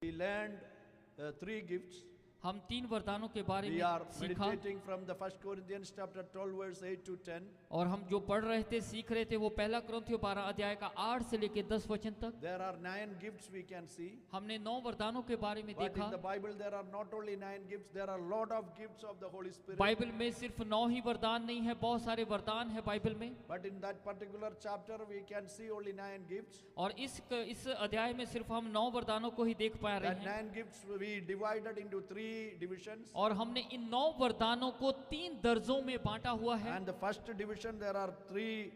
We learned three gifts. हम 3 वरदानों के बारे We are में सीखा meditating from the 1 Corinthians chapter 12 verse 8 to 10. और हम जो पढ़ रहे थे सीख रहे थे वो पहला कुरिन्थियों 12 अध्याय का 8 से लेकर 10 वचन तक। There are 9 gifts we can see. हमने 9 वरदानों के बारे में But देखा। in the Bible there are not only 9 gifts, there are a lot of gifts of the Holy Spirit. Bible में सिर्फ 9 ही वरदान नहीं है, बहुत सारे वरदान है बाइबल में। But in that particular chapter we can see only 9 gifts. और इस अध्याय में सिर्फ हम 9 वरदानों को ही देख पा रहे That हैं। 9 gifts we divided into 3 divisions. और हमने इन 9 वरदानों को 3 दर्जों में बांटा हुआ है। And the first division there are 3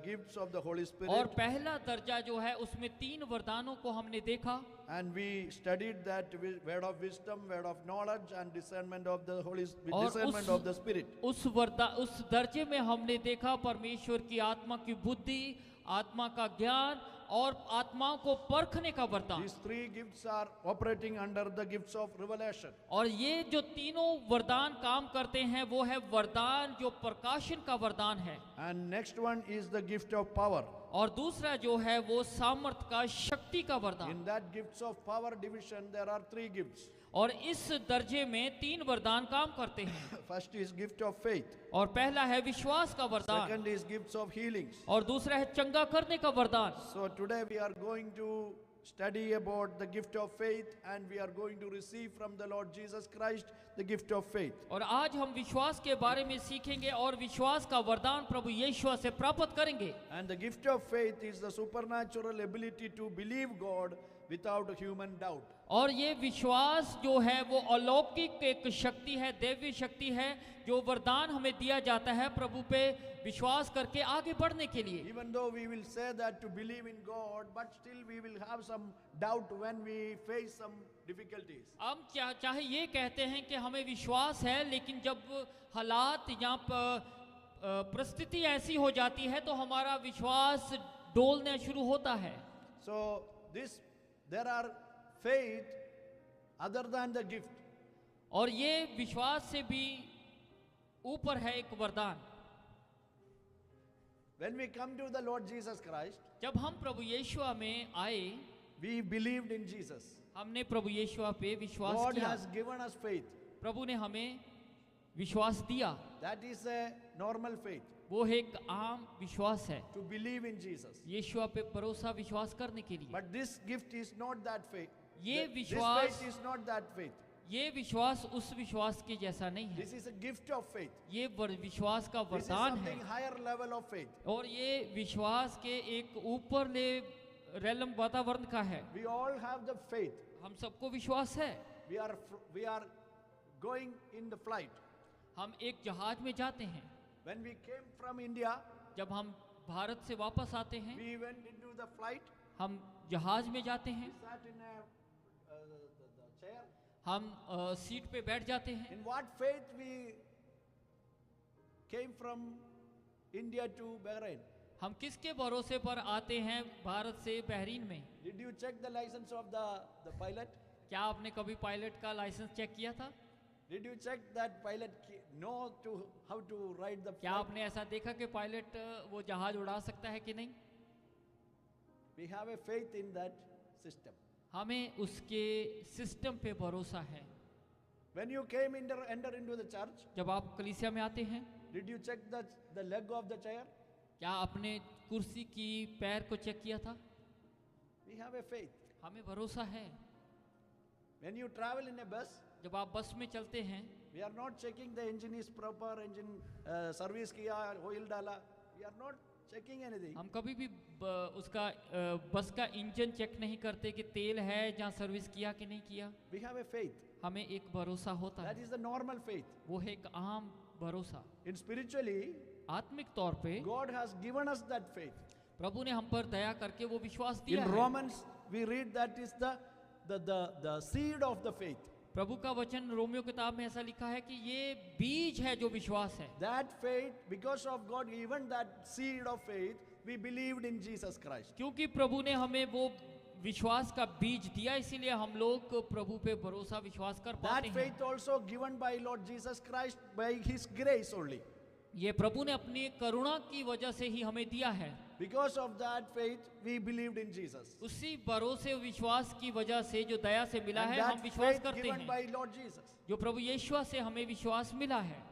gifts of the Holy Spirit. और पहला दर्जा जो है उसमें 3 वरदानों को हमने देखा। And we studied that word of wisdom, word of knowledge, and discernment of the Holy Spirit, और discernment of the Spirit. उस दर्जे में हमने देखा परमेश्वर की आत्मा की बुद्धि, आत्मा का ज्ञान और आत्माओं को परखने का वरदान। These 3 gifts are operating under the gifts of revelation. और ये जो तीनों वरदान काम करते हैं वो है वरदान जो प्रकाशन का वरदान है। And next one is the gift of power. और दूसरा जो है वो सामर्थ का, शक्ति का वरदान। In that gifts of power division there are 3 gifts. और इस दर्जे में 3 वरदान काम करते हैं। First is gift of faith. और पहला है विश्वास का वरदान। Second is gifts of healings. और दूसरा है चंगा करने का वरदान। So today we are going to study about the gift of faith, and we are going to receive from the Lord Jesus Christ the gift of faith. और आज हम विश्वास के बारे में सीखेंगे और विश्वास का वरदान प्रभु यीशु से प्राप्त करेंगे। And the gift of faith is the supernatural ability to believe God without a human doubt. और ये विश्वास जो है वो अलौकिक एक शक्ति है, दैवीय शक्ति है, जो वरदान हमें दिया जाता है प्रभु पे विश्वास करके आगे बढ़ने के लिए। Even though we will say that to believe in God, but still we will have some doubt when we face some difficulties. हम चाहे ये कहते हैं कि हमें विश्वास है, लेकिन जब हालात यहाँ पर परिस्थिति ऐसी हो जाती है तो हमारा विश्वास डोलना शुरू होता है। So there are faith other than the gift. और ये विश्वास से भी ऊपर है एक वरदान। When we come to the Lord Jesus Christ, जब हम प्रभु यीशु में आए, we believed in Jesus. हमने प्रभु यीशु पे विश्वास God किया। has given us faith. प्रभु ने हमें विश्वास दिया। That is a normal faith, वो एक आम विश्वास है, to believe in Jesus. यीशु पे भरोसा विश्वास करने के लिए। But this gift is not that faith. ये This विश्वास faith is not that faith. ये विश्वास उस विश्वास के जैसा नहीं है। This is a gift of faith. ये विश्वास का This is वरदान something है। higher level of faith. और ये विश्वास के एक ऊपर ले रेलम वातावरण का है। We all have the faith. हम सबको विश्वास है। We are going in the flight. हम एक जहाज में जाते हैं। When we came from India, जब हम भारत से वापस आते हैं, we went into the flight. हम जहाज में जाते हैं, We sat in the chair. हम सीट पे बैठ जाते हैं। In what faith we came from India to Bahrain? हम किसके भरोसे पर आते हैं भारत से बहरीन में? Did you check the license of the pilot? क्या आपने कभी पायलट का लाइसेंस चेक किया था? Did you check that pilot know how to ride the क्या flight? आपने ऐसा देखा कि पायलट वो जहाज उड़ा सकता है कि नहीं? We have a faith in that system. हमें उसके सिस्टम पे भरोसा है। When you came enter into the church, जब आप कलीसिया में आते हैं, did you check the leg of the chair? क्या आपने कुर्सी की पैर को चेक किया था? We have a faith. हमें भरोसा है। When you travel in a bus, जब आप बस में चलते हैं, we are not checking the engine is proper, engine service किया, oil डाला. We are not checking anything. हम कभी भी उसका बस का इंजन चेक नहीं करते कि तेल है जहाँ सर्विस किया कि नहीं किया। We have a faith. हमें एक भरोसा होता That है, is the normal faith. वो है एक आम भरोसा। In spiritually, आत्मिक तौर पे God has given us that faith. प्रभु ने हम पर दया करके वो विश्वास दिया In है। Romans, we read that is the seed of the faith. प्रभु का वचन रोमियो किताब में ऐसा लिखा है कि ये बीज है जो विश्वास है। That faith, because of God, even that seed of faith, we believed in Jesus Christ. क्योंकि प्रभु ने हमें वो विश्वास का बीज दिया, इसीलिए हम लोग प्रभु पे भरोसा विश्वास कर पाते That हैं। faith also given by Lord Jesus Christ by His grace only. ये प्रभु ने अपनी करुणा की वजह से ही हमें दिया है। Because of that faith, we believed in Jesus. उसी भरोसे विश्वास की वजह से जो दया से मिला And है, हम that विश्वास faith करते given हैं। by Lord Jesus. जो प्रभु यीशु से हमें विश्वास मिला है।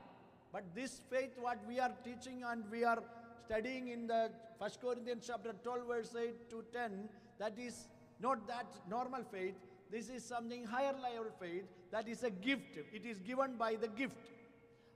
But this faith, what we are teaching and we are studying in the 1 Corinthians chapter 12, verse 8 to 10, that is not that normal faith. This is something higher level faith. That is a gift. It is given by the gift.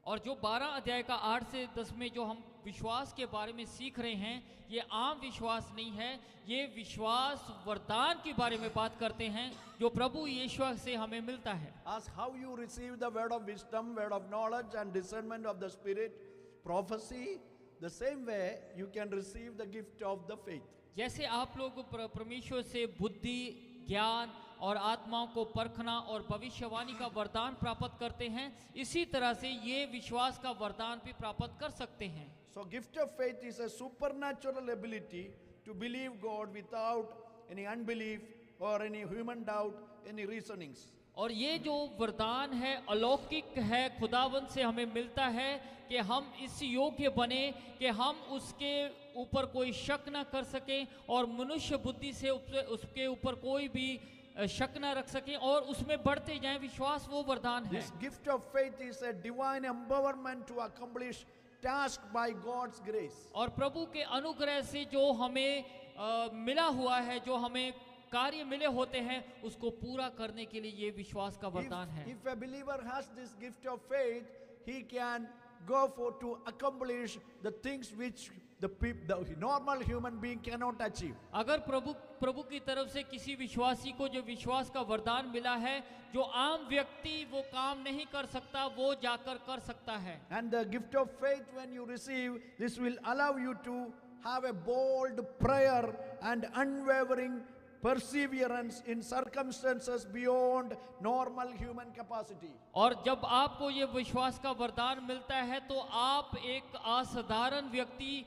और जो 12 अध्याय का 8 से 10 में जो हम विश्वास के बारे में सीख रहे हैं, ये आम विश्वास नहीं है, ये विश्वास वरदान के बारे में बात करते हैं जो प्रभु यीशु से हमें मिलता है। Ask how you receive the word of wisdom, word of knowledge and discernment of the Spirit, prophecy. The same way you can receive the gift of the faith. जैसे आप लोग परमेश्वर से बुद्धि, ज्ञान और आत्माओं को परखना और भविष्यवाणी का वरदान प्राप्त करते हैं, इसी तरह से ये विश्वास का वरदान भी प्राप्त कर सकते हैं। So gift of faith is a supernatural ability to believe God without any unbelief or any human doubt, any reasonings. और ये जो वरदान है अलौकिक है, खुदावंद से हमें मिलता है कि हम इस योग्य बने कि हम उसके ऊपर कोई शक ना कर सकें और मनुष्य बुद्धि से उसके ऊपर कोई भी शक ना रख सकें और उसमें बढ़ते जाएं। विश्वास वो वरदान है। This gift of faith is a divine empowerment to accomplish task by God's grace. और प्रभु के अनुग्रह से जो हमें मिला हुआ है, जो हमें कार्य मिले होते हैं, उसको पूरा करने के लिए ये विश्वास का वरदान है। If a believer has this gift of faith, he can go for to accomplish the things which the normal human being cannot achieve. अगर प्रभु की तरफ से किसी विश्वासी को जो विश्वास का वरदान मिला है, जो आम व्यक्ति वो काम नहीं कर सकता, वो जाकर कर सकता है। And the gift of faith, when you receive, this will allow you to have a bold prayer and unwavering perseverance in circumstances beyond normal human capacity. और जब आपको ये विश्वास का वरदान मिलता है तो आप एक असाधारण व्यक्ति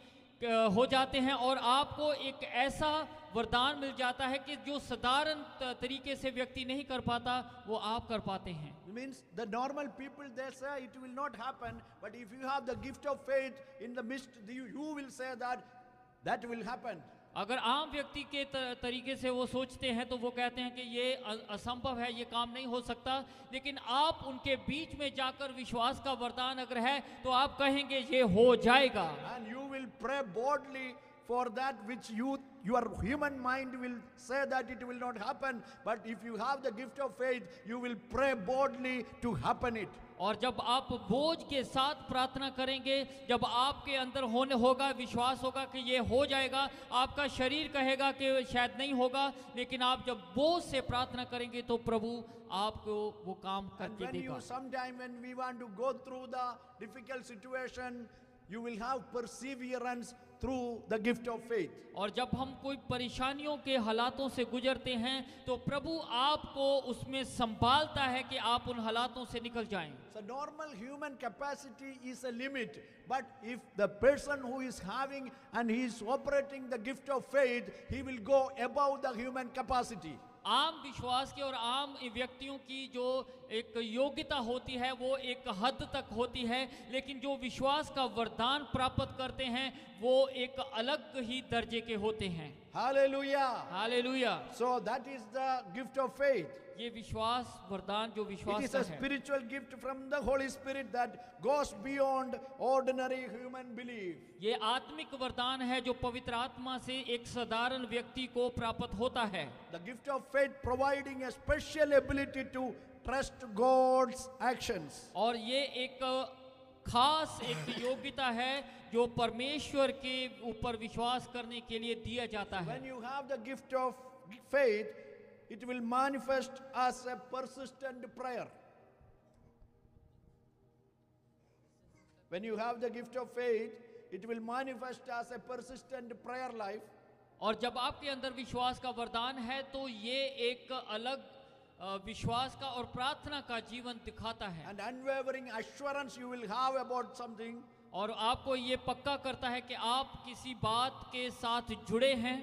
हो जाते हैं और आपको एक ऐसा वरदान मिल जाता है कि जो साधारण तरीके से व्यक्ति नहीं कर पाता, वो आप कर पाते हैं। It means the normal people, they say it will not happen, but if you have the gift of faith in the midst, you will say that will happen. अगर आम व्यक्ति के तरीके से वो सोचते हैं तो वो कहते हैं कि ये असंभव है, ये काम नहीं हो सकता, लेकिन आप उनके बीच में जाकर विश्वास का वरदान अगर है तो आप कहेंगे ये हो जाएगा। And you will pray boldly for that which your human mind will say that it will not happen, but if you have the gift of faith, you will pray boldly to happen it. और जब आप बोझ के साथ प्रार्थना करेंगे, जब आपके अंदर होगा विश्वास होगा कि ये हो जाएगा, आपका शरीर कहेगा कि शायद नहीं होगा, लेकिन आप जब बोझ से प्रार्थना करेंगे तो प्रभु आपको वो काम करके देगा। Sometime when we want to go through the difficult situation, you will have perseverance through the gift of faith. और जब हम कोई परेशानियों के हालातों से गुजरते हैं तो प्रभु आपको उसमें संभालता है कि आप उन हालातों से निकल जाएं। So normal human capacity is a limit, but if the person who is having and he is operating the gift of faith, he will go above the human capacity. आम विश्वास की और आम व्यक्तियों की जो एक योग्यता होती है वो एक हद तक होती है, लेकिन जो विश्वास का वरदान प्राप्त करते हैं वो एक अलग ही दर्जे के होते हैं। Hallelujah. Hallelujah. So that is the gift of faith. ये विश्वास वरदान जो It विश्वास is का a है, spiritual gift from the Holy Spirit that goes beyond ordinary human belief. ये आत्मिक वरदान है जो पवित्र आत्मा से एक साधारण व्यक्ति को प्राप्त होता है। The gift of faith providing a special ability to trust God's actions. और ये एक खास एक योग्यता है जो परमेश्वर के ऊपर विश्वास करने के लिए दिया जाता है। When you have the gift of faith, it will manifest as a persistent prayer. When you have the gift of faith, it will manifest as a persistent prayer life. और जब आपके अंदर विश्वास का वरदान है तो ये एक अलग विश्वास का और प्रार्थना का जीवन दिखाता है। And unwavering assurance you will have about something. और आपको ये पक्का करता है कि आप किसी बात के साथ जुड़े हैं।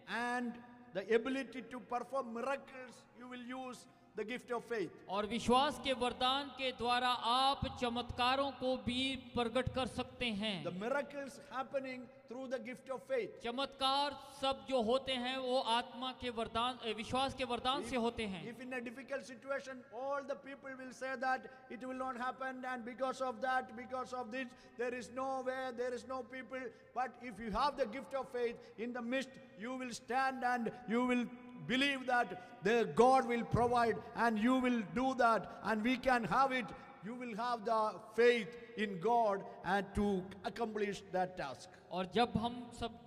And the ability to perform miracles you will use the gift of faith. और विश्वास के वरदान के द्वारा आप चमत्कारों को भी प्रकट कर सकते हैं। The miracles happening through the gift of faith. चमत्कार सब जो होते हैं वो आत्मा के वरदान विश्वास के वरदान से होते हैं। If in a difficult situation all the people will say that it will not happen, and because of that, because of this, there is no way, there is no people. But if you have the gift of faith, in the midst you will stand and you will believe that the God will provide, and you will do that, and we can have it. You will have the faith in God and to accomplish that task. और जब हम सब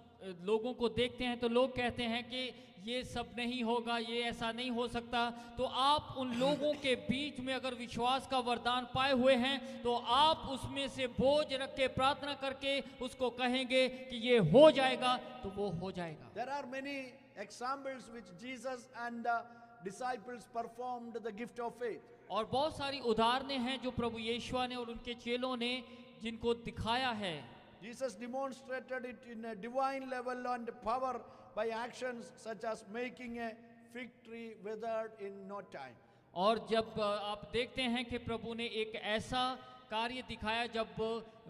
लोगों को देखते हैं तो लोग कहते हैं कि ये सब नहीं होगा, ये ऐसा नहीं हो सकता, तो आप उन लोगों के बीच में अगर विश्वास का वरदान पाए हुए हैं तो आप उसमें से बोझ रख के प्रार्थना करके उसको कहेंगे कि ये हो जाएगा, तो वो हो जाएगा। There are many examples which Jesus and the disciples performed the gift of faith. और बहुत सारी उदाहरणें हैं जो प्रभु यीशु ने और उनके चेलों ने जिनको दिखाया है। Jesus demonstrated it in a divine level and power by actions such as making a fig tree withered in no time. और जब आप देखते हैं कि प्रभु ने एक ऐसा कार्य दिखाया, जब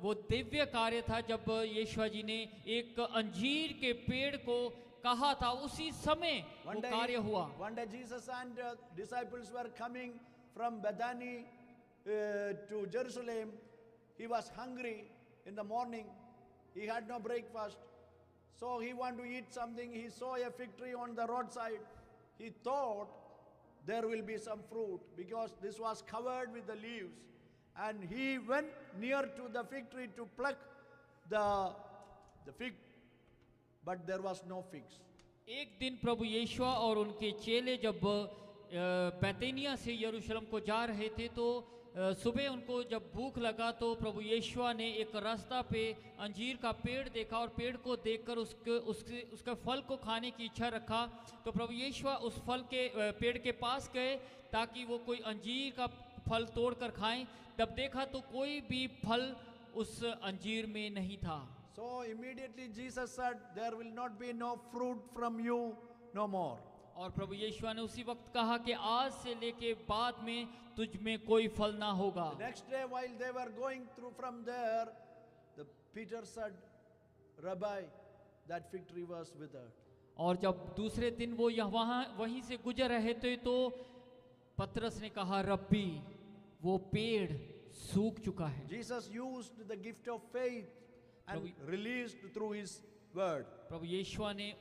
वो दिव्य कार्य था, जब यीशु जी ने एक अंजीर के पेड़ को कहा था, उसी समय वो कार्य हुआ। One day Jesus and disciples were coming from Bethany to Jerusalem. He was hungry in the morning. He had no breakfast. So he wanted to eat something. He saw a fig tree on the roadside. He thought there will be some fruit because this was covered with the leaves. And he went near to the fig tree to pluck the fig, but there was no figs. एक दिन प्रभु यीशु और उनके चेले जब बैतनिया से यरूशलेम को जा रहे थे तो सुबह उनको जब भूख लगा तो प्रभु यीशु ने एक रास्ता पे अंजीर का पेड़ देखा और पेड़ को देखकर उसके फल को खाने की इच्छा रखा। तो प्रभु यीशु उस फल के पेड़ के पास गए ताकि वो कोई अंजीर का फल तोड़कर खाएं। तब देखा तो कोई भी फल उस अंजीर में नहीं था। So immediately Jesus said, there will not be no fruit from you no more. और प्रभु यीशु ने उसी वक्त कहा कि आज से लेके बाद में तुझ में कोई फल ना होगा। The next day while they were going through from there, Peter said, Rabbi, that fig tree was withered. और जब दूसरे दिन वो वहीं से गुजर रहे थे तो पतरस ने कहा, रब्बी, वो पेड़ सूख चुका है। Jesus used the gift of faith and released through his word. प्रभु यीशु ने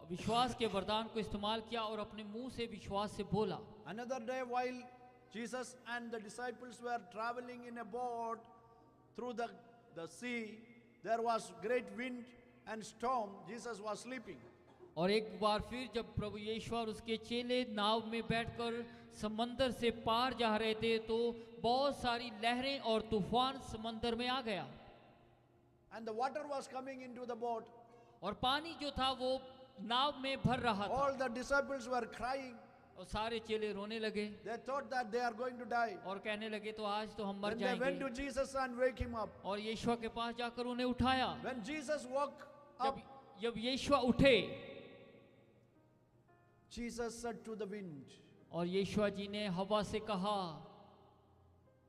विश्वास के वरदान को इस्तेमाल किया और अपने मुंह से विश्वास से बोला। Another day while Jesus and the disciples were traveling in a boat through the sea, there was great wind and storm. Jesus was sleeping. और एक बार फिर जब प्रभु यीशु और उसके चेले नाव में बैठकर समंदर से पार जा रहे थे तो बहुत सारी लहरें और तूफान समंदर में आ गया। And the water was coming into the boat. और पानी जो था वो नाव में भर रहा था। All the disciples were crying. और सारे चेले रोने लगे। They thought that they are going to die. और कहने लगे तो आज तो हम मर Then they जाएंगे। went to Jesus and wake him up. और यीशु के पास जाकर उन्हें उठाया। When Jesus woke up, जब यीशु उठे, Jesus said to the wind, और यीशु जी ने हवा से कहा,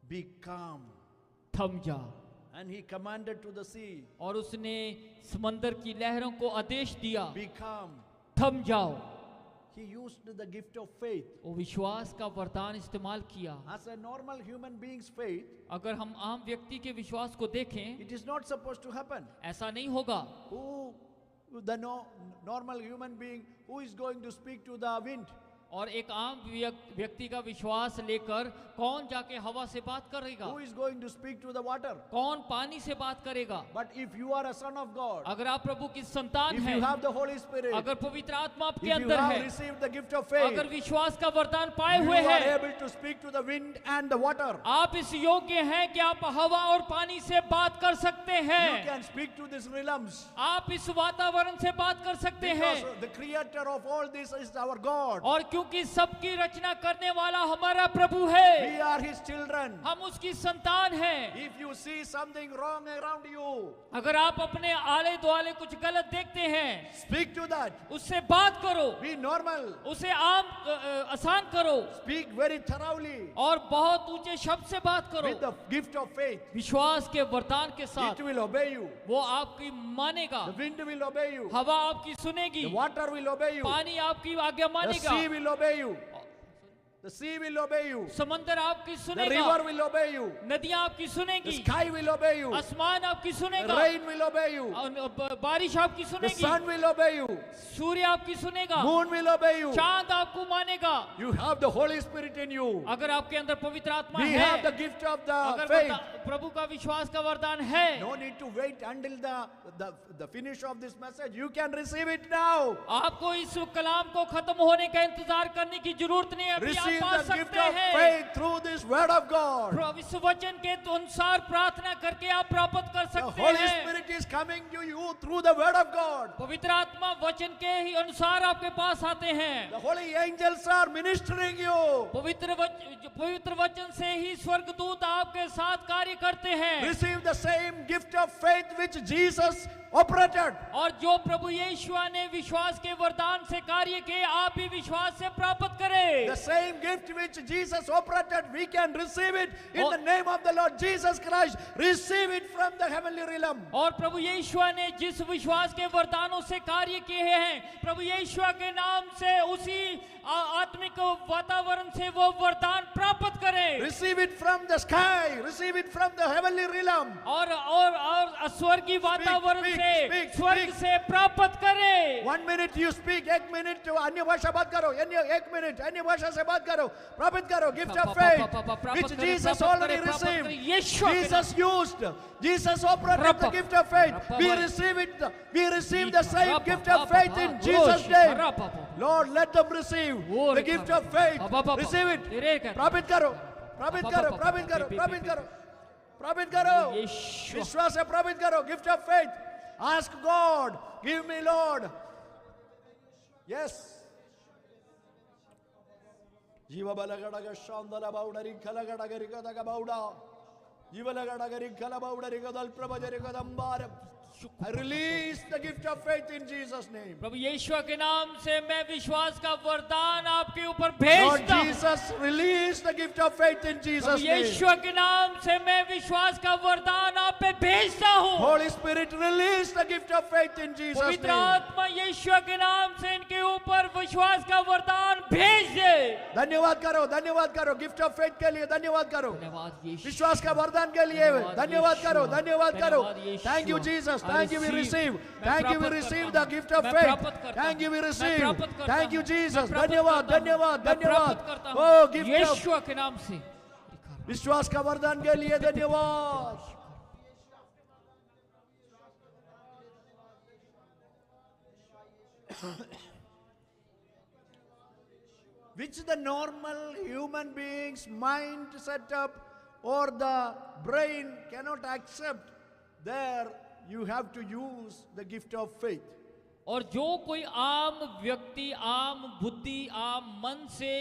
be calm. थम जा। And he commanded to the sea, और उसने समंदर की लहरों को आदेश दिया, be calm. थम जाओ। He used the gift of faith. वो विश्वास का वरदान इस्तेमाल किया। As a normal human being's faith, अगर हम आम व्यक्ति के विश्वास को देखें, it is not supposed to happen. ऐसा नहीं होगा। The normal human being who is going to speak to the wind? और एक आम व्यक्ति का विश्वास लेकर कौन जाके हवा से बात करेगा? Who is going to speak to the water? कौन पानी से बात करेगा? But if you are a son of God, अगर आप प्रभु की संतान if हैं, you have the Holy Spirit, अगर पवित्र आत्मा आपके if you अंदर have है, received the gift of faith, अगर विश्वास का वरदान पाए you हुए are हैं, able to speak to the wind and the water. आप इस योग्य हैं कि आप हवा और पानी से बात कर सकते हैं। You can speak to these realms. आप इस वातावरण से बात कर सकते हैं। Because the creator of all this is our God. और क्योंकि क्योंकि सबकी रचना करने वाला हमारा प्रभु है, We are His children. हम उसकी संतान हैं। If you see something wrong around you, अगर आप अपने आले दुआले कुछ गलत देखते हैं, speak to that. उससे बात करो, Be normal. उसे आसान करो Speak very thoroughly और बहुत ऊंचे शब्द से बात करो, with the gift of faith. विश्वास के वरदान के It साथ। will obey you. वो आपकी मानेगा, The wind will obey you. हवा आपकी सुनेगी, The water will obey you. पानी आपकी आज्ञा The मानेगा, sea will obey you. The sea will obey you. समंदर आपकी The सुनेगा, river will obey you. नदियां आपकी The सुनेगी, sky will obey you. आसमान आपकी The सुनेगा, rain will obey you. बारिश आपकी The सुनेगी, sun will obey you. सूर्य आपकी सुनेगा, Moon will obey you. चांद आपको मानेगा। You have the Holy Spirit in you. अगर आपके अंदर पवित्र आत्मा We have the है, gift of the अगर faith. प्रभु का विश्वास का वरदान है, No need to wait until the finish of this message. You can receive it now. आपको इस कलाम को खत्म होने का इंतजार करने की जरूरत नहीं है, अभी Receive आप पा the gift सकते of हैं। faith through this word of God. इस वचन के अनुसार प्रार्थना करके आप प्राप्त कर The सकते Holy हैं। Spirit is coming to you through the word of God. पवित्र आत्मा वचन के ही अनुसार आपके पास आते हैं। The holy angels are ministering you. पवित्र वचन से ही स्वर्गदूत आपके साथ कार्य करते हैं। Receive the same gift of faith which Jesus operated. और जो प्रभु यीशु ने विश्वास के वरदान से कार्य किए, आप भी विश्वास से प्राप्त करें। The same gift which Jesus operated, we can receive it in the name of the Lord Jesus Christ. Receive it from the heavenly realm. और प्रभु यीशु ने जिस विश्वास के वरदानों से कार्य किए हैं, प्रभु यीशु के नाम से उसी आत्मिक वातावरण से वो वरदान प्राप्त करें। Receive it from the sky. Receive it from the heavenly realm. और स्वर्गीय वातावरण से speak, स्वर्ग speak. से प्राप्त करें। 1 minute you speak, 1 minute अन्य भाषा बात करो, 1 minute अन्य भाषा से बात करो, प्राप्त करो gift of faith which Jesus already received. Jesus used, Jesus operated the gift of faith. We receive it. We receive the same gift of faith in Jesus' name. Lord, let them receive the gift of faith. Receive it. प्राप्त करो, प्राप्त करो, प्राप्त करो, प्राप्त करो, प्राप्त करो। विश्वास से प्राप्त करो gift of faith. Ask God, give me Lord. Yes. जीव बलगडग शांदला बाउडरी खलगडगरी कदग बाउडा जीव लगडगरी खल boundary Kadal प्रभजरी कदंबार I release the gift of faith in Jesus' name. प्रभु यीशु के नाम से मैं विश्वास का वरदान आपके ऊपर Lord भेजता हूँ। Jesus, release the gift of faith in Prabhu Jesus' name. यीशु के नाम से मैं विश्वास का वरदान आप पे भेजता हूँ। Holy Spirit, release the gift of faith in Jesus' पवित्र name. आत्मा यीशु के नाम से इनके ऊपर विश्वास का वरदान भेज दे। धन्यवाद करो gift of faith के लिए धन्यवाद करो धन्यवाद यीशु। विश्वास का वरदान के लिए धन्यवाद करो धन्यवाद यीशु। Thank you Jesus, thank you we receive, मैं thank you we प्राप्त receive करता the हूँ। gift of मैं faith, प्राप्त करता thank you we हूँ। मैं receive, प्राप्त करता thank you हूँ। Jesus, मैं प्राप्त धन्यवाद करता हूँ। धन्यवाद मैं धन्यवाद प्राप्त करता हूँ। oh gift of यीशु के नाम से विश्वास का वरदान के लिए धन्यवाद। Which the normal human being's mind setup or the brain cannot accept, there you have to use the gift of faith. और जो कोई आम व्यक्ति, आम बुद्धि, आम मन से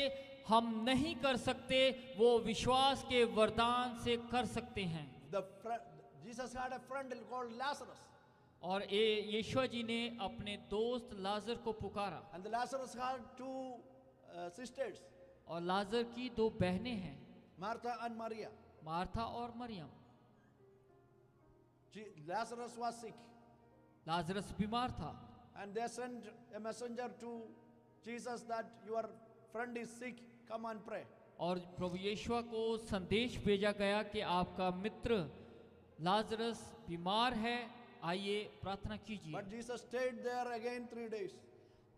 हम नहीं कर सकते, वो विश्वास के वरदान से कर सकते हैं। Jesus had a friend called Lazarus. और यीशु जी ने अपने दोस्त लाजर को पुकारा। And Lazarus had two sisters. और लाजर की दो बहनें हैं, Martha and Maria. मार्था और Mariam. Lazarus was sick. Lazarus बीमार था। And they sent a messenger to Jesus that your friend is sick, come and pray. और प्रभु यीशु को संदेश भेजा गया कि आपका मित्र लाजरस बीमार है, आइए प्रार्थना कीजिए। But Jesus stayed there again 3 days.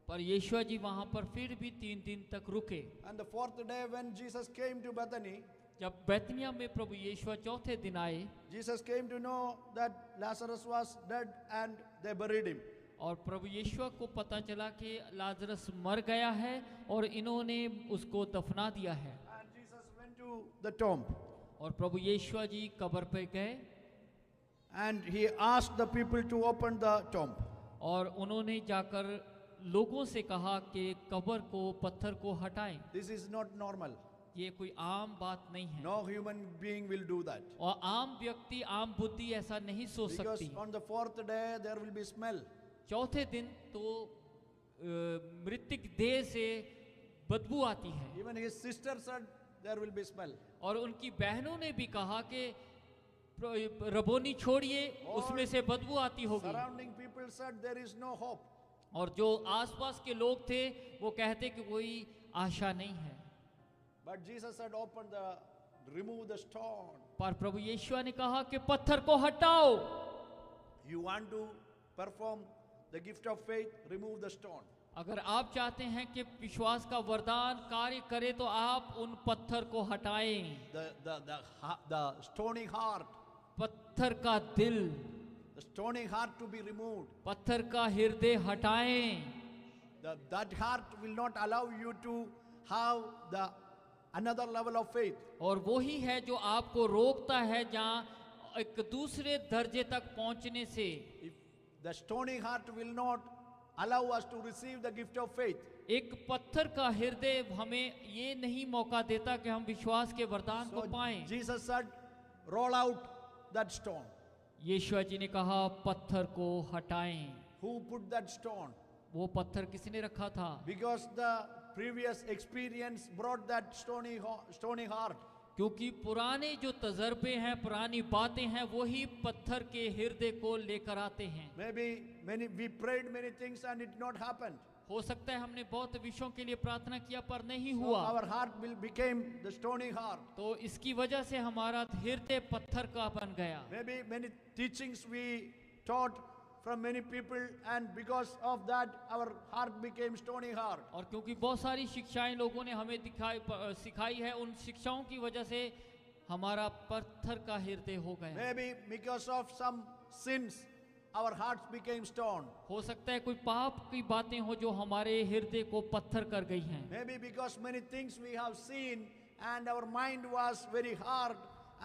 पर यीशु जी वहां पर फिर भी 3 दिन तक रुके। And the 4th day when Jesus came to Bethany, जब बैतनिया में प्रभु यीशु चौथे दिन आए, Jesus came to know that Lazarus was dead and they buried him. और प्रभु यीशु को पता चला कि लाजरस मर गया है और इन्होंने उसको दफना दिया है। And Jesus went to the tomb. और प्रभु यीशु जी कब्र पे गए। And he asked the people to open the tomb. और उन्होंने जाकर लोगों से कहा कि कब्र को, पत्थर को हटाएं। This is not normal. ये कोई आम बात नहीं है, No human being will do that. और आम व्यक्ति, आम बुद्धि ऐसा नहीं सोच Because सकती। on the fourth day there will be smell. चौथे दिन तो मृतिक देह से बदबू आती है। Even his sister said there will be smell. और उनकी बहनों ने भी कहा कि रबोनी छोड़िए, उसमें से बदबू आती होगी। Surrounding people said there is no hope. और जो आसपास के लोग थे वो कहते कि कोई आशा नहीं है। But Jesus said, remove the stone. पर प्रभु यीशु ने कहा कि पत्थर को हटाओ। You want to perform the gift of faith, remove the stone. अगर आप चाहते हैं कि विश्वास का वरदान कार्य करे तो आप उन पत्थर को हटाएं। The stony heart, पत्थर का दिल, the stony heart to be removed. पत्थर का हृदय हटाएं। That heart will not allow you to have the another level of faith. और वो ही है जो आपको रोकता है जहाँ एक दूसरे दर्जे तक पहुंचने से। If the stony heart will not allow us to receive the gift of faith, एक पत्थर का हृदय हमें ये नहीं मौका देता कि हम विश्वास के वरदान को पाएं। Jesus said, roll out that stone. यीशु जी ने कहा पत्थर को हटाएं। Who put that stone? वो पत्थर किसने रखा था? Because the previous experience brought that stony heart. क्योंकि पुराने जो तजर्बे हैं, पुरानी बातें हैं, वही पत्थर के हृदय को लेकर आते हैं। Maybe we prayed many things and it not happened. हो सकता है हमने बहुत विषयों के लिए प्रार्थना किया पर नहीं So हुआ, our heart became the stony heart. तो इसकी वजह से हमारा हृदय पत्थर का बन गया। Maybe many teachings we taught from many people and because of that our heart became stony heart. और क्योंकि बहुत सारी शिक्षाएं लोगों ने हमें सिखाई है, उन शिक्षाओं की वजह से हमारा पत्थर का हृदय हो गया। Maybe because of some sins our hearts became stone. हो सकता है कोई पाप की बातें हो जो हमारे हृदय को पत्थर कर गई हैं। Maybe because many things we have seen and our mind was very hard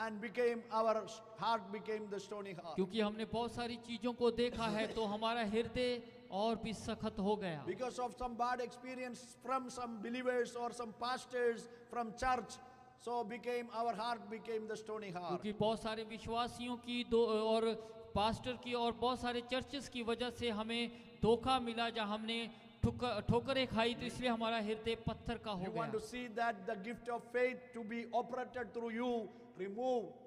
and our heart became the stony heart. क्योंकि हमने बहुत सारी चीजों को देखा है तो हमारा हृदय और भी सख्त हो गया। Because of some bad experience from some believers or some pastors from church, so our heart became the stony heart. क्योंकि बहुत सारे विश्वासियों की और पास्टर की और बहुत सारे चर्चेस की वजह से हमें धोखा मिला, जहाँ हमने ठोकरें खाई, तो इसलिए हमारा हृदय पत्थर का हो You want गया। to see that the gift of faith to be operated through you,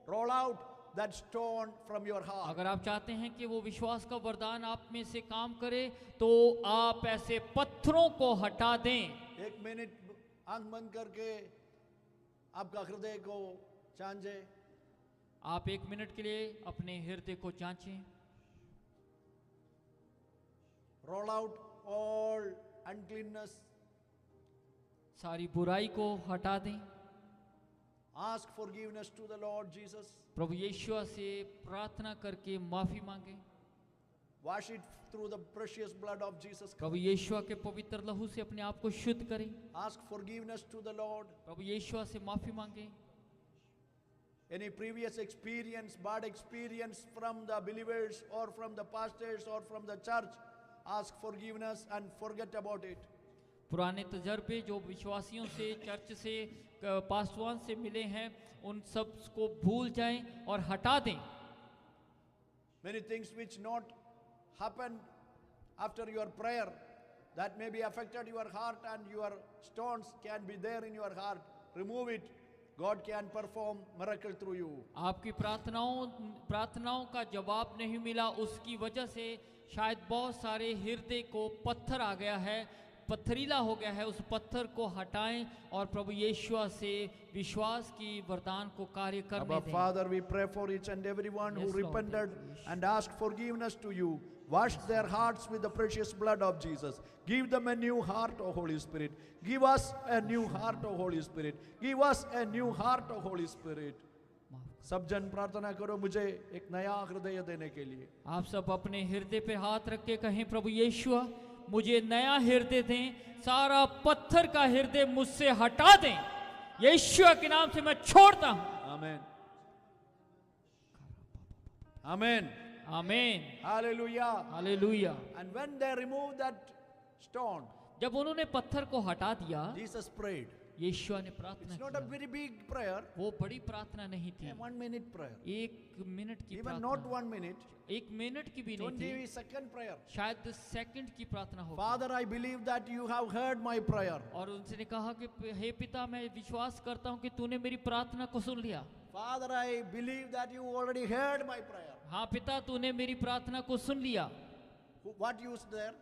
roll out that stone from your heart. अगर आप चाहते हैं कि वो विश्वास का वरदान आप में से काम करे तो आप ऐसे पत्थरों को हटा दें। एक मिनट आंख बंद करके आपका हृदय को जांचें। आप एक मिनट के लिए अपने हृदय को जांचें। Roll out all uncleanness. सारी बुराई को हटा दें। Ask forgiveness to the Lord Jesus. प्रभु यीशु से प्रार्थना करके माफी मांगे। Wash it through the precious blood of Jesus Prabhu Christ. यीशु के पवित्र लहू से अपने आप को शुद्ध करें। Ask forgiveness to the Lord. प्रभु यीशु से माफी मांगे। Any previous experience, bad experience from the believers or from the pastors or from the church, ask forgiveness and forget about it. पुराने तजर्बे जो विश्वासियों से, चर्च से, पास्टवान से मिले हैं, उन सब को भूल जाएं और हटा दें। Many things which not happened after your prayer that maybe affected your heart and your stones can be there in your heart. Remove it. God can perform miracle through you. आपकी प्रार्थनाओं का जवाब नहीं मिला, उसकी वजह से शायद बहुत सारे हृदय को पत्थर आ गया है, पत्थरीला हो गया है। उस पत्थर को हटाएं और प्रभु यीशु से विश्वास की वरदान को कार्य करने Abba दें। Father, we pray for each and everyone who Yes, Lord. repented and asked forgiveness to you. Wash their hearts with the precious blood of Jesus. Give them a new heart, O Holy Spirit. Give us a new heart, O Holy Spirit. Give us a new heart, O Holy Spirit. सब जन प्रार्थना करो मुझे एक नया हृदय देने के लिए। आप सब अपने हृदय पे हाथ रख के कहें, प्रभु यीशु मुझे नया हृदय दें, सारा पत्थर का हृदय मुझसे हटा दें, यीशु के नाम से मैं छोड़ता हूं। आमेन, आमेन, आमीन, hallelujah. Hallelujah. And when they remove that stone, जब उन्होंने पत्थर को हटा दिया, Jesus prayed. यीशु ने प्रार्थना It's not a किया। very big prayer, वो बड़ी प्रार्थना नहीं थी, a 1 minute prayer. 1 मिनट की Even not प्रार्थना, 1 minute, 1 मिनट की भी नहीं 20 थी, second prayer. शायद सेकंड की प्रार्थना हो। Father, I believe that you have heard my prayer. और उनसे कहा कि हे पिता, मैं विश्वास करता हूँ कि तूने मेरी प्रार्थना को सुन लिया। Father, I believe that you already heard my prayer. हाँ पिता, तूने मेरी प्रार्थना को सुन लिया। What used there?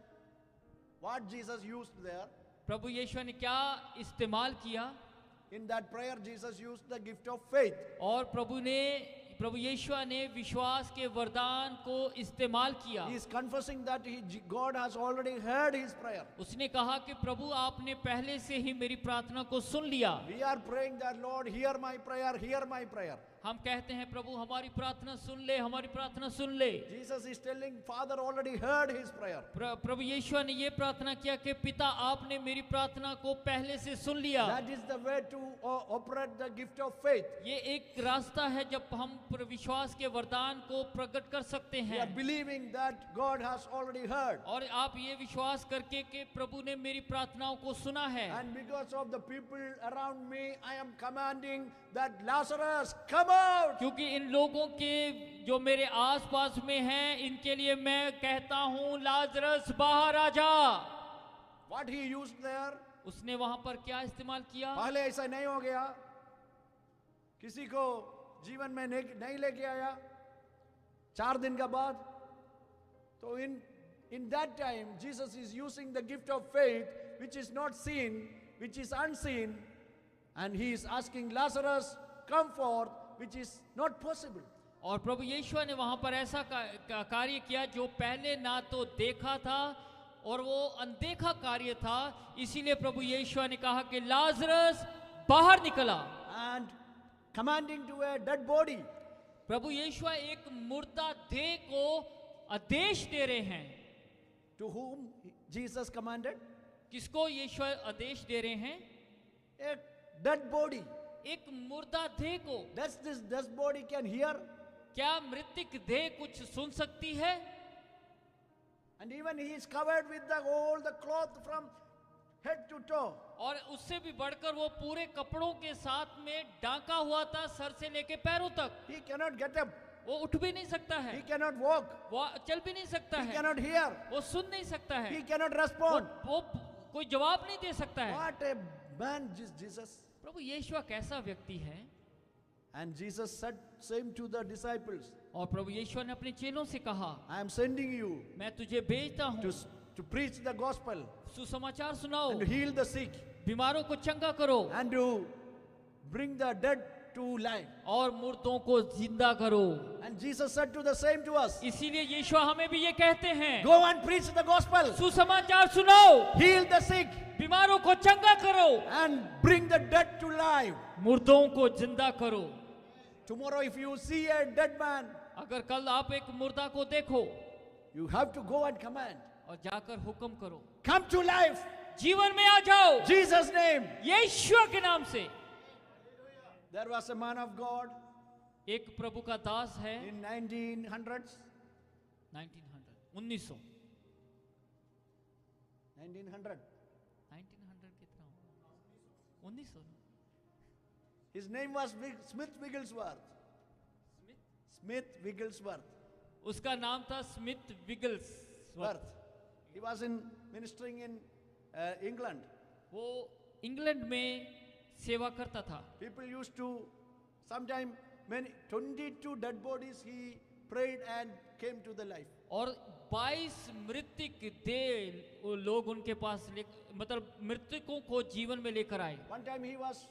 What Jesus used there? प्रभु यीशु ने क्या इस्तेमाल किया? In that prayer, Jesus used the gift of faith. और प्रभु यीशु ने विश्वास के वरदान को इस्तेमाल किया। He is confessing that God has already heard his prayer. उसने कहा कि प्रभु आपने पहले से ही मेरी प्रार्थना को सुन लिया। We are praying that Lord, hear my prayer, hear my prayer. हम कहते हैं प्रभु हमारी प्रार्थना सुन ले, हमारी प्रार्थना सुन ले। Jesus is telling, Father already heard his prayer. प्रभु यीशु ने ये प्रार्थना किया कि पिता आपने मेरी प्रार्थना को पहले से सुन लिया। That is the way to operate the gift of faith. ये एक रास्ता है जब हम विश्वास के वरदान को प्रकट कर सकते We are हैं। believing that God has already heard. और आप ये विश्वास करके कि प्रभु ने मेरी प्रार्थनाओं को सुना है। And because of the people around me, I am commanding that Lazarus, come out. क्योंकि इन लोगों के जो मेरे आसपास में हैं, इनके लिए मैं कहता हूँ लाजरस बाहर आ जा। What he used there? उसने वहां पर क्या इस्तेमाल किया? पहले ऐसा नहीं हो गया, किसी को जीवन में नहीं लेके आया 4 दिन का बाद। तो in that time Jesus is using the gift of faith, which is not seen, which is unseen, and he is asking Lazarus, come forth, which is not possible. और प्रभु यीशु ने वहां पर ऐसा कार्य किया जो पहले ना तो देखा था और वो अनदेखा कार्य था। इसीलिए प्रभु यीशु ने कहा कि लाजरस बाहर निकला। And commanding to a dead body. प्रभु यीशु एक मुर्दा देह को आदेश दे रहे हैं। To whom Jesus commanded? किसको यीशु आदेश दे रहे हैं? A dead body. एक मुर्दा देह को। Does this dead body can hear? क्या मृतिक देह कुछ सुन सकती है? And even he is covered with all the cloth from head to toe. और उससे भी बढ़कर वो पूरे कपड़ों के साथ में ढांका हुआ था सर से लेके पैरों तक। He cannot get up. वो उठ भी नहीं सकता है। He cannot walk. वो चल भी नहीं सकता He है। cannot hear. वो सुन नहीं सकता है। He cannot respond. वो कोई जवाब नहीं दे सकता है। What a man Jesus. प्रभु यीशु कैसा व्यक्ति है? And Jesus said same to the disciples. और प्रभु यीशु ने अपने चेलों से कहा, I am sending you मैं तुझे भेजता हूँ to preach the gospel सुसमाचार सुनाओ, and to heal the sick बीमारों को चंगा करो and to bring the dead to life. और मुर्दों को जिंदा करो। And Jesus said to the same to us. इसीलिए यीशु हमें भी ये कहते हैं, Go and preach the gospel. सुसमाचार सुनाओ, Heal the sick बीमारों को चंगा करो and bring the dead to life. मुर्दों को जिंदा करो। Tomorrow if you see a dead man, अगर कल आप एक मुर्दा को देखो you have to go and command. और जाकर हुक्म करो, Come to life. जीवन में आ जाओ Jesus' name. यीशु के नाम से। There was a man of God एक प्रभु का दास है in 1900s. 1900 1900. 1900 कितना होगा? 1900। His name was Smith Wigglesworth. Smith Wigglesworth. उसका नाम था Smith Wigglesworth. He was ministering in England. वो इंग्लैंड में सेवा करता था। People used to, sometime 22 dead bodies he prayed and came to the life. और 22 मृतिक देह वो लोग उनके पास मतलब मृतकों को जीवन में लेकर आए। One time he was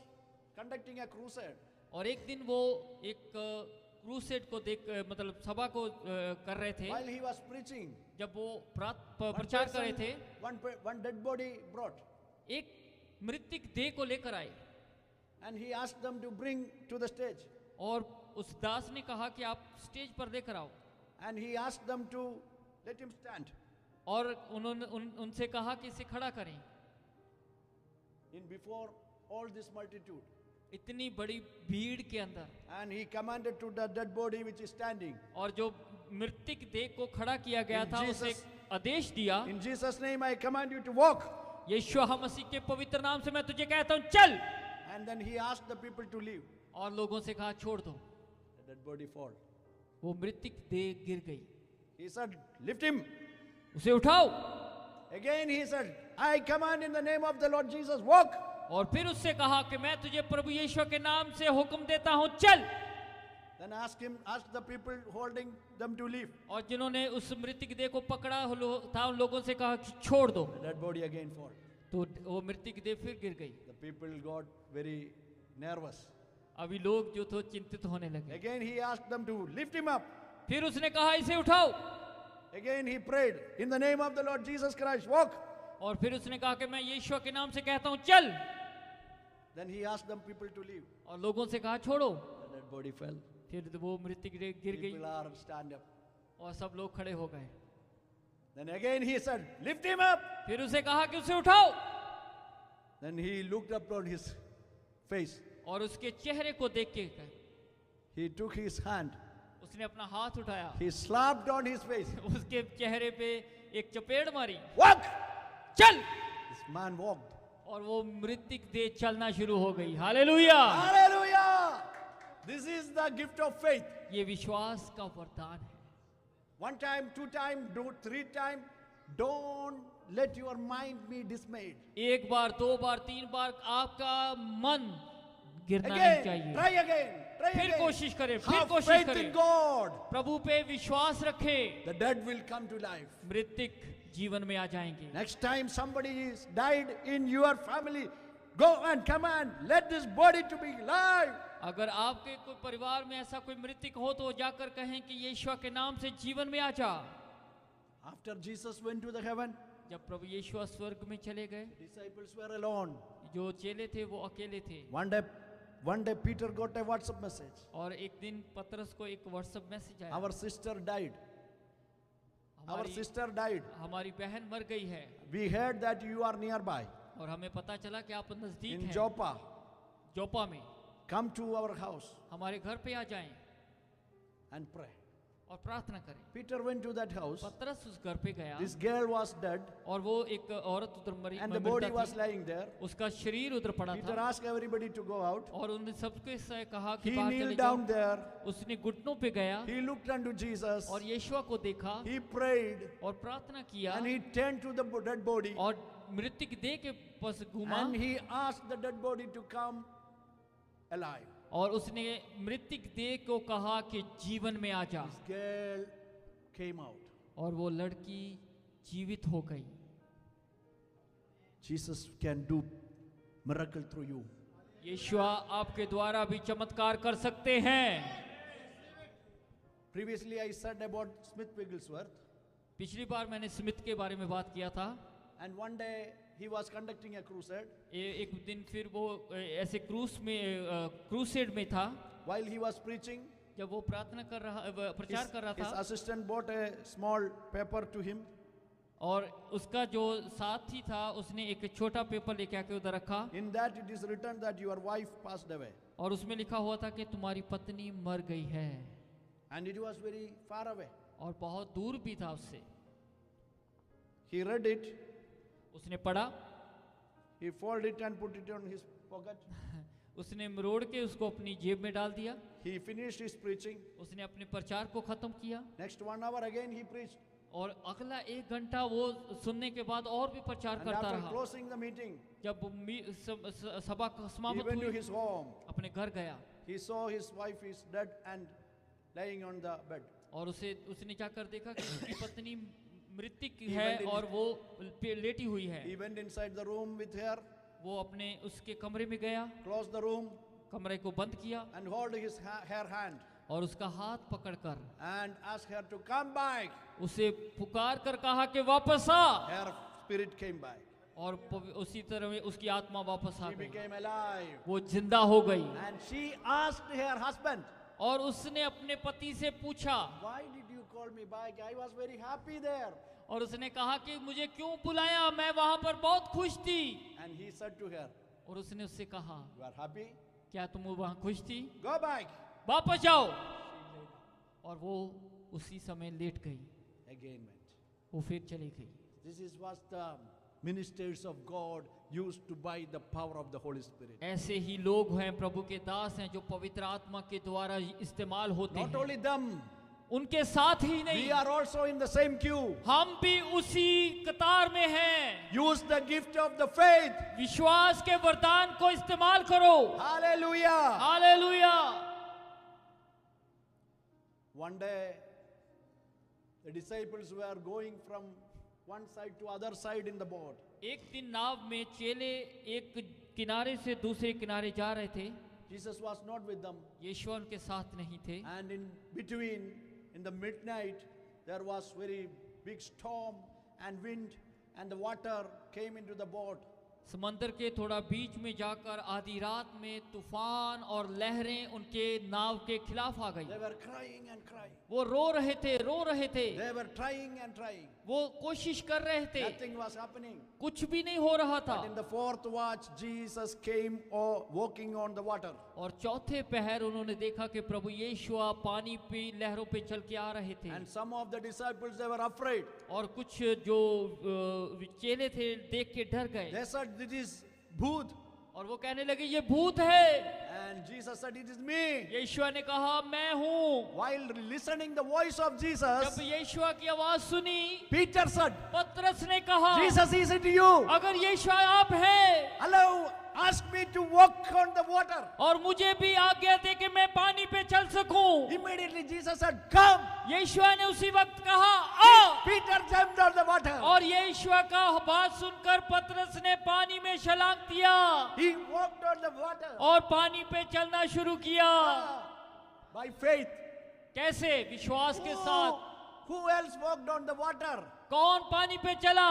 conducting a crusade. और एक दिन वो एक क्रूसेड को देख मतलब सभा को कर रहे थे। While he was preaching, जब वो प्रचार कर रहे थे, one dead body brought. एक मृतिक देह को लेकर आए। And he asked them to bring to the stage. और उस दास ने कहा कि आप स्टेज पर लेकर आओ। And he asked them to let him stand. और उन्होंने उनसे कहा कि इसे खड़ा करें। In before all this multitude. इतनी बड़ी भीड़ के अंदर। And he commanded to the dead body which is standing. और जो मृतिक देह को खड़ा किया गया था उसे आदेश दिया, In Jesus' name I command you to walk. यीशु मसीह के पवित्र नाम से मैं तुझे कहता हूँ चल, And then he asked the people to leave. और लोगों से कहा छोड़ दो। The dead body fall. वो मृतक देह गिर गई। He said, lift him. उसे उठाओ। Again he said, I command in the name of the Lord Jesus, walk. और फिर उससे कहा कि मैं तुझे प्रभु यीशु के नाम से हुक्म देता हूँ चल। Then ask the people holding them to leave. और जिन्होंने उस मृतक देह को पकड़ा था उन लोगों से कहा कि छोड़ दो। The dead body again fall. तो वो मृतक देह फिर गिर गई। The people got very nervous. अभी लोग जो थे चिंतित होने लगे। Again he asked them to lift him up. फिर उसने कहा इसे उठाओ। Again he prayed, in the name of the Lord Jesus Christ, walk. और फिर उसने कहा कि मैं यीशु के नाम से कहता हूँ चल। Then he asked them people to leave. और लोगों से कहा छोड़ो। The dead body fell. फिर वो मृतक देह गिर गई People are stand up. और सब लोग खड़े हो गए। Then again he said, lift him up. फिर उसे कहा कि उसे उठाओ। Then he looked up on his face. और उसके चेहरे को देख के He took his hand. उसने अपना हाथ उठाया, He slapped on his face. उसके चेहरे पे एक चपेट मारी, Walk! चल। This man walked. और वो मृतक देह चलना शुरू हो गई। Hallelujah. Hallelujah! This is the gift of faith. ये विश्वास का वरदान है। One time, two time, three time. Don't let your mind be dismayed. एक बार, दो बार, तीन बार आपका मन गिरना नहीं Again, चाहिए। try again, try फिर again. कोशिश करें, फिर Have कोशिश faith करें। in God. प्रभु पे विश्वास रखें, The dead will come to life. मृतक जीवन में आ जाएंगे। Next time somebody is died in your family, go and command, let this body to be alive. अगर आपके कोई परिवार में ऐसा कोई मृतक हो तो जाकर कहें कि यीशु के नाम से जीवन में आ जा। After Jesus went to the heaven, जब प्रभु यीशु स्वर्ग में चले गए, disciples were alone. जो चेले थे वो अकेले थे। One day Peter got a WhatsApp message. और एक दिन पतरस को एक व्हाट्सएप मैसेज आया, Our sister died. Our हमारी sister died. हमारी बहन मर गई है We heard that you are nearby और हमें पता चला कि आप नजदीक in हैं, Joppa. जोपा में। Come to our house हमारे घर पे आ जाएं and pray. और प्रार्थना करें। Peter went to that house. पतरस उस घर पे गया This girl was dead और वो एक औरत उधर मरी and the मृता body थी। was lying there. उसका शरीर उधर पड़ा Peter था asked everybody to go out. और उन्होंने सबके से कहा कि He बाहर चले kneeled जाओ। down there. उसने घुटनों पे गया He looked unto Jesus. और यीशु को देखा He prayed और प्रार्थना किया and he turned to the dead body और मृतक देह के पास घूमा and he asked the dead body to come alive. और उसने मृतक देह को कहा कि जीवन में आ जा। This girl came out. और वो लड़की जीवित हो गई। Jesus can do miracle through you. यीशु आपके द्वारा भी चमत्कार कर सकते हैं। Previously I said about Smith Wigglesworth, पिछली बार मैंने स्मिथ के बारे में बात किया था। and one day he was conducting a crusade. एक दिन फिर वो ऐसे क्रूसेड में था। While he was preaching, जब वो प्रार्थना कर रहा प्रचार कर रहा his था assistant bought a small paper to him. और उसका जो साथी था उसने एक छोटा पेपर लेके आके उधर रखा In that it is written that your wife passed away. और उसमें लिखा हुआ था कि तुम्हारी पत्नी मर गई है। And it was very far away. और बहुत दूर भी था उससे। He read it, उसने पढ़ा, he folded it and put it on his pocket. उसने मरोड़ के उसको अपनी जेब में डाल दिया। He finished his preaching. उसने अपने प्रचार को खत्म किया Next 1 hour again he preached. और अगला 1 घंटा वो सुनने के बाद और भी प्रचार And करता after रहा। closing the meeting, जब सभा he समाप्त went to हुई his home. अपने घर गया He saw his wife is dead and lying on the bed. और उसने जाकर देखा कि उसकी पत्नी मृतक He है went in- और वो लेटी हुई है। He went inside the room with her, वो अपने उसके कमरे में गया, closed the room कमरे को बंद किया and hold her hand और उसका हाथ पकड़कर and asked her to come back. उसे पुकार कर कहा कि वापस आ। Her spirit came back. और उसी तरह में उसकी आत्मा वापस आ She गई, became alive. वो जिंदा हो गई। And she asked her husband, और उसने अपने पति से पूछा, why did you call me back? I was very happy there. और उसने कहा कि मुझे क्यों बुलाया, मैं वहां पर बहुत खुश थी। And he said to her, और उसने उससे कहा, you are happy? क्या तुम वहां खुश थी? Go back. वापस जाओ। और वो उसी समय लेट गई। Again went. वो फिर चली गई। This is what the ministers of God used to buy the power of the Holy Spirit. ऐसे ही लोग हैं, प्रभु के दास हैं, जो पवित्र आत्मा के द्वारा इस्तेमाल होते Not हैं। only them, उनके साथ ही नहीं, we are also in the same queue. हम भी उसी कतार में हैं। Use the gift of the faith. विश्वास के वरदान को इस्तेमाल करो। Hallelujah. Hallelujah. One day, the disciples were going from one side to other side in the boat. एक दिन नाव में चेले एक किनारे से दूसरे किनारे जा रहे थे। Jesus was not with them. यीशु उनके साथ नहीं थे। And in between, in the midnight, there was very big storm and wind, and the water came into the boat. समंदर के थोड़ा बीच में जाकर आधी रात में तूफान और लहरें उनके नाव के खिलाफ आ गई। They were crying and crying. वो रो रहे थे, रो रहे थे। They were trying and trying. वो कोशिश कर रहे थे, Nothing was happening. कुछ भी नहीं हो रहा था। But in the fourth watch, Jesus came walking on the water. और चौथे पहर उन्होंने देखा कि प्रभु यीशु पानी पे लहरों पे चल के आ रहे थे। And some of the disciples, they were afraid. और कुछ जो चेले थे देख के डर गए। They said, "This is booth." और वो कहने लगे ये भूत है। And Jesus said, "It is me." यीशु ने कहा मैं हूँ। While listening the voice of जब Jesus, यीशु की आवाज सुनी, Peter said, पतरस ने कहा "Jesus, is it you? अगर यीशु आप हैं Hello, ask me to walk on the water." और मुझे भी आज्ञा दे कि मैं पानी पे चल सकूं। Immediately Jesus said, "Come." यीशु ने उसी वक्त कहा आ। Peter jumped on the water. और यीशु का बात सुनकर पतरस ने पानी में छलांग दिया He walked on the water. और पानी पे चलना शुरू किया। By faith. कैसे? विश्वास के साथ। Who else walked on the water? कौन पानी पे चला?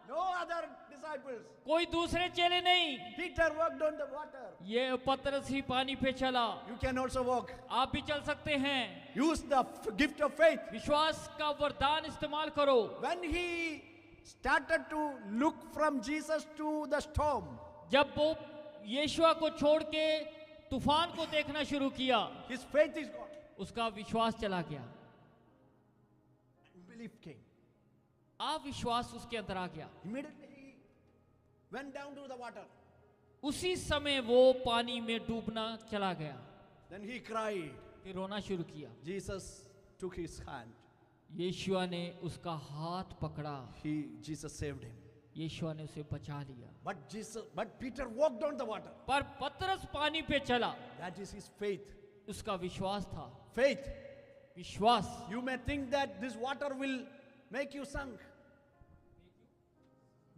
No other disciples. कोई दूसरे चेले नहीं। Peter walked on the water. ये पतरस ही पानी पे चला। You can also walk. आप भी चल सकते हैं। Use the gift of faith. विश्वास का वरदान इस्तेमाल करो। When he started to look from Jesus to the storm, जब वो यीशु को छोड़ के तूफान को देखना शुरू किया, his faith is gone. उसका विश्वास चला गया। Belief came. अविश्वास उसके अंदर आ गया। Immediately he went down to the water. उसी समय वो पानी में डूबना चला गया। Then he cried. फिर रोना शुरू किया। Jesus took his hand. यीशु ने उसका हाथ पकड़ा। Jesus saved him. यीशु ने उसे बचा लिया। But Peter walked on the water. पर पतरस पानी पे चला। That is his faith. उसका विश्वास था। Faith. विश्वास। You may think that this water will make you sunk.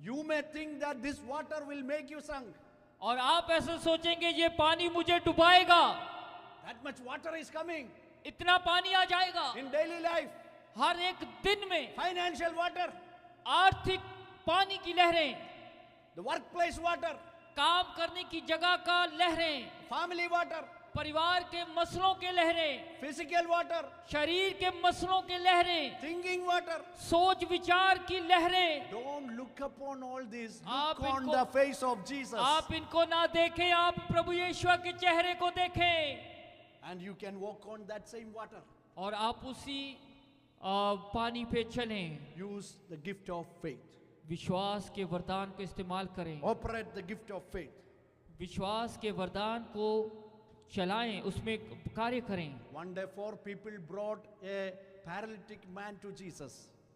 You may think that this water will make you sunk. और आप ऐसे सोचेंगे ये पानी मुझे डुबाएगा। That much water is coming इतना पानी आ जाएगा in daily life. हर एक दिन में। Financial water, आर्थिक पानी की लहरें, the workplace water, काम करने की जगह का लहरें, family water, परिवार के मसलों के लहरें, physical water, शरीर के मसलों के लहरें, thinking water. सोच विचार की लहरें। Don't look upon all this. आप Look on इनको- the face of Jesus. आप इनको ना देखें, आप प्रभु यीशु के चेहरे को देखें And you can walk on that same water. और आप उसी पानी पे चलें। Use the gift of faith. विश्वास के वरदान को इस्तेमाल करें। Operate the gift of faith. विश्वास के वरदान को चलाएं, उसमें कार्य करें। One day 4 people brought a paralytic man to Jesus.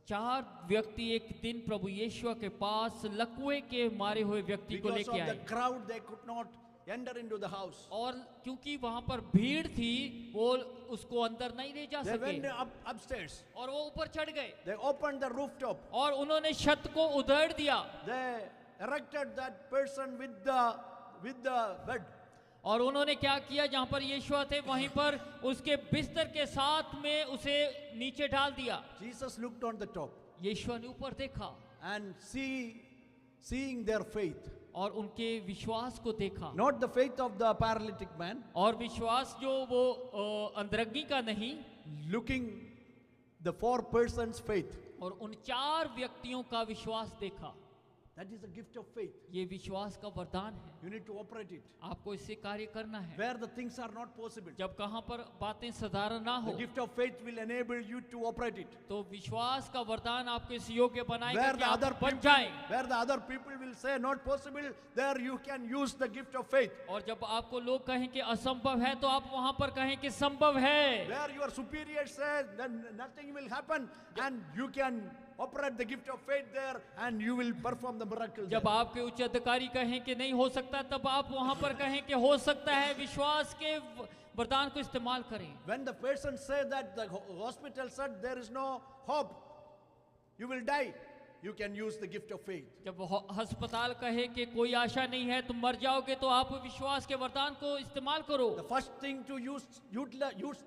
4 व्यक्ति एक दिन प्रभु यीशु के पास लकवे के मारे हुए व्यक्ति को Because लेके of the आए। crowd, they could not enter into the house. और क्योंकि वहां पर भीड़ थी, वो उसको अंदर नहीं ले जा They went सके upstairs. और वो ऊपर चढ़ गए They opened the rooftop. और उन्होंने छत को उधेड़ दिया They erected that person with the bed. और उन्होंने क्या किया, जहां पर यीशु थे वहीं पर उसके बिस्तर के साथ में उसे नीचे डाल दिया। Jesus looked on the top यीशु ने ऊपर देखा and seeing their faith. और उनके विश्वास को देखा। Not the faith of the paralytic man, और विश्वास जो वो अंदरंगी का नहीं, looking the 4 persons' faith. और उन 4 व्यक्तियों का विश्वास देखा। That is the gift of faith. ये विश्वास का वरदान है, You need to operate it. आपको इससे कार्य करना है। Where the things are not possible, जब कहाँ पर बातें साधारण ना the हो, gift of faith will enable you to operate it. तो विश्वास का वरदान आपको इस योग्य बनाएगा Where कि the आप other बन people, जाएं। where the other people will say not possible, there you can use the gift of faith. और जब आपको लोग कहें कि असंभव है, तो आप वहां पर कहें कि संभव है। Where your superior says then nothing will happen, and you can operate the gift of faith there, and you will perform the miracle. जब आपके उच्च अधिकारी कहें कि नहीं हो सकता, तब आप वहां पर कहें कि हो सकता है। विश्वास के वरदान को इस्तेमाल करें। When the patient said that the hospital said there is no hope, you will die, you can use the gift of faith. जब अस्पताल कहे कि कोई आशा नहीं है, तुम मर जाओगे, तो आप विश्वास के वरदान को इस्तेमाल करो। The first thing to use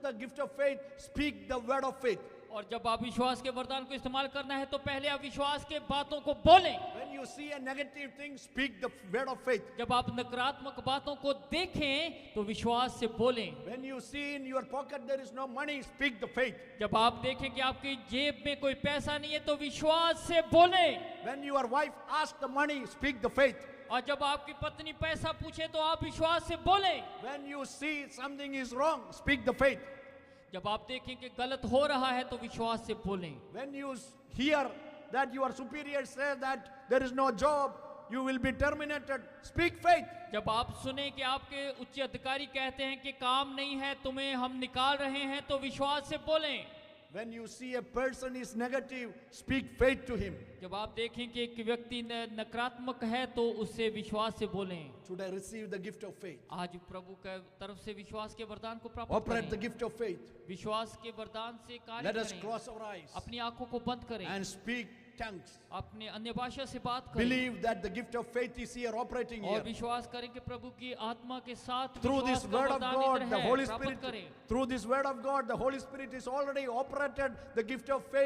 the gift of faith, speak the word of faith. और जब आप विश्वास के वरदान को इस्तेमाल करना है, तो पहले आप विश्वास के बातों को बोलें। When you see a negative thing, speak the word of faith. जब आप नकारात्मक बातों को देखें, तो विश्वास से बोलें। When you see in your pocket there is no money, speak the faith. जब आप देखें कि आपकी जेब में कोई पैसा नहीं है, तो विश्वास से बोलें। When your wife asks the money, speak the faith. और जब आपकी पत्नी पैसा पूछे, तो आप विश्वास से बोलें। When you see something is wrong, speak the faith. जब आप देखें कि गलत हो रहा है, तो विश्वास से बोलें। When you hear that your superior says that there is no job, you will be terminated, speak faith. जब आप सुने कि आपके उच्च अधिकारी कहते हैं कि काम नहीं है, तुम्हें हम निकाल रहे हैं, तो विश्वास से बोलें। When you see a person is negative, speak faith to him. जब आप देखें कि एक व्यक्ति नकारात्मक है, तो उससे विश्वास से बोलें। Should I receive the gift of faith? आज प्रभु के तरफ से विश्वास के वरदान को प्राप्त Operate the करें। gift of faith. विश्वास के वरदान से कार्य Let us करें। close our eyes अपनी आंखों को बंद करें, and speak tongues. अपने अन्य भाषा से बात करें, Believe that the gift of faith is here operating और here. विश्वास करें कि प्रभु की आत्मा के साथ Through विश्वास this का word of वरदान God, इधर the है, Holy प्राप्त Spirit, करें। through this word of God, the Holy Spirit is already operated the gift of faith.